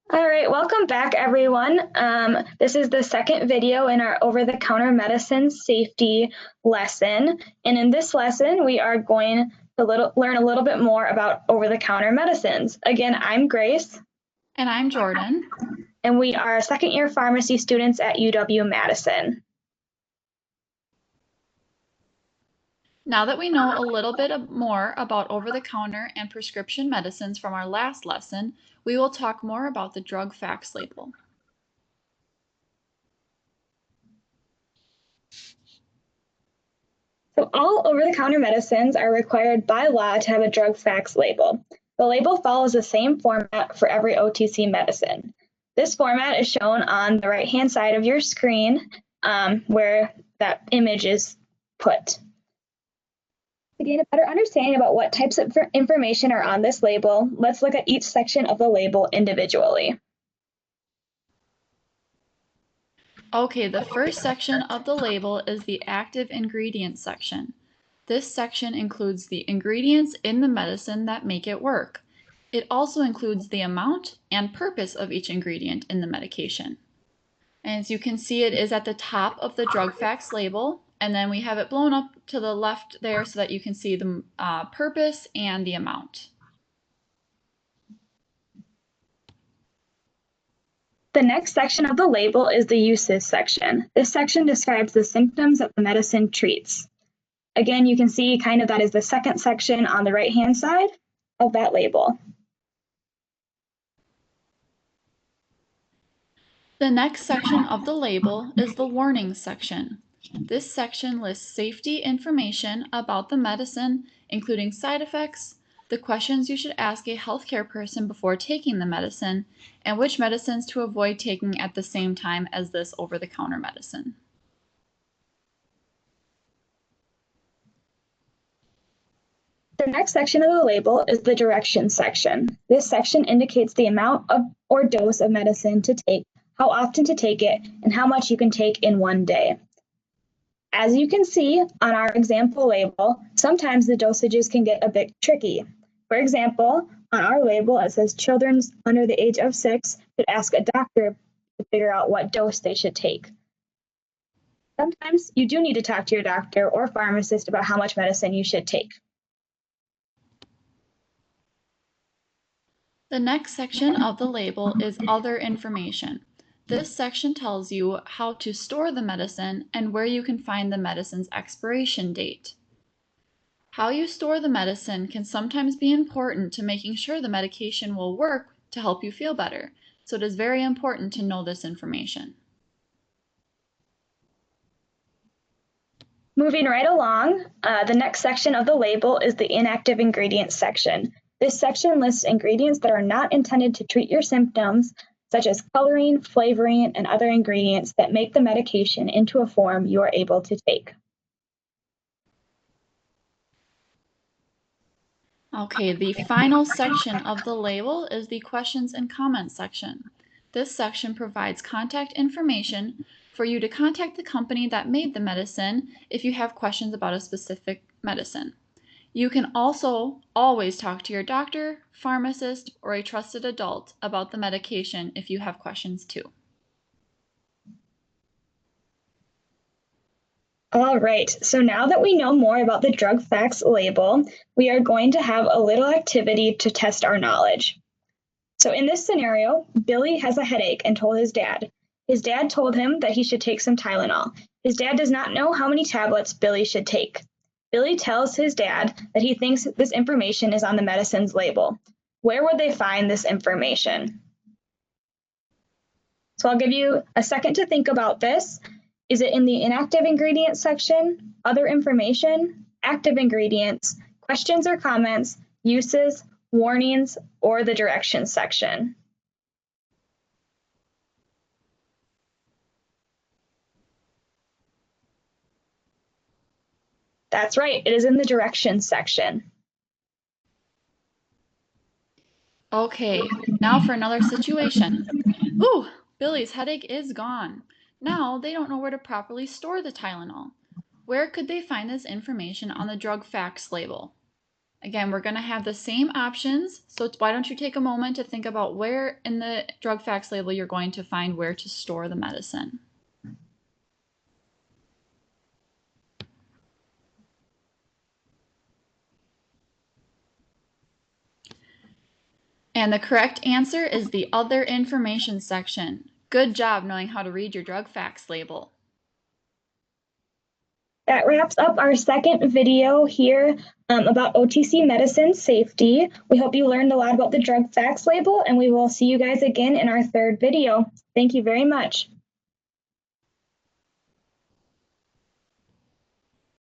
All right, welcome back, everyone. This is the second video in our over-the-counter medicine safety lesson. And in this lesson, we are going to learn a little bit more about over-the-counter medicines. Again, I'm Grace. And I'm Jordan. And we are second-year pharmacy students at UW-Madison. Now that we know a little bit more about over-the-counter and prescription medicines from our last lesson, we will talk more about the drug facts label. So all over-the-counter medicines are required by law to have a drug facts label. The label follows the same format for every OTC medicine. This format is shown on the right-hand side of your screen where that image is put. To gain a better understanding about what types of information are on this label, let's look at each section of the label individually. Okay, the first section of the label is the active ingredients section. This section includes the ingredients in the medicine that make it work. It also includes the amount and purpose of each ingredient in the medication. And as you can see, it is at the top of the drug facts label, and then we have it blown up to the left there so that you can see the purpose and the amount. The next section of the label is the uses section. This section describes the symptoms that the medicine treats. Again, you can see kind of that is the second section on the right-hand side of that label. The next section of the label is the warnings section. This section lists safety information about the medicine, including side effects, the questions you should ask a healthcare person before taking the medicine, and which medicines to avoid taking at the same time as this over-the-counter medicine. The next section of the label is the directions section. This section indicates the amount of or dose of medicine to take, how often to take it, and how much you can take in one day. As you can see on our example label, sometimes the dosages can get a bit tricky. For example, on our label, it says children under the age of 6 should ask a doctor to figure out what dose they should take. Sometimes you do need to talk to your doctor or pharmacist about how much medicine you should take. The next section of the label is other information. This section tells you how to store the medicine and where you can find the medicine's expiration date. How you store the medicine can sometimes be important to making sure the medication will work to help you feel better, so it is very important to know this information. Moving right along, the next section of the label is the inactive ingredients section. This section lists ingredients that are not intended to treat your symptoms, such as coloring, flavoring, and other ingredients that make the medication into a form you are able to take. Okay, the final section of the label is the questions and comments section. This section provides contact information for you to contact the company that made the medicine if you have questions about a specific medicine. You can also always talk to your doctor, pharmacist, or a trusted adult about the medication if you have questions too. All right, so now that we know more about the drug facts label, we are going to have a little activity to test our knowledge. So in this scenario, Billy has a headache and told his dad. His dad told him that he should take some Tylenol. His dad does not know how many tablets Billy should take. Billy tells his dad that he thinks this information is on the medicine's label. Where would they find this information? So I'll give you a second to think about this. Is it in the inactive ingredients section, other information, active ingredients, questions or comments, uses, warnings, or the directions section? That's right, it is in the directions section. Okay, now for another situation. Ooh, Billy's headache is gone. Now they don't know where to properly store the Tylenol. Where could they find this information on the drug facts label? Again, we're going to have the same options, so why don't you take a moment to think about where in the drug facts label you're going to find where to store the medicine. And the correct answer is the other information section. Good job knowing how to read your drug facts label. That wraps up our second video here about OTC medicine safety. We hope you learned a lot about the drug facts label, and we will see you guys again in our third video. Thank you very much.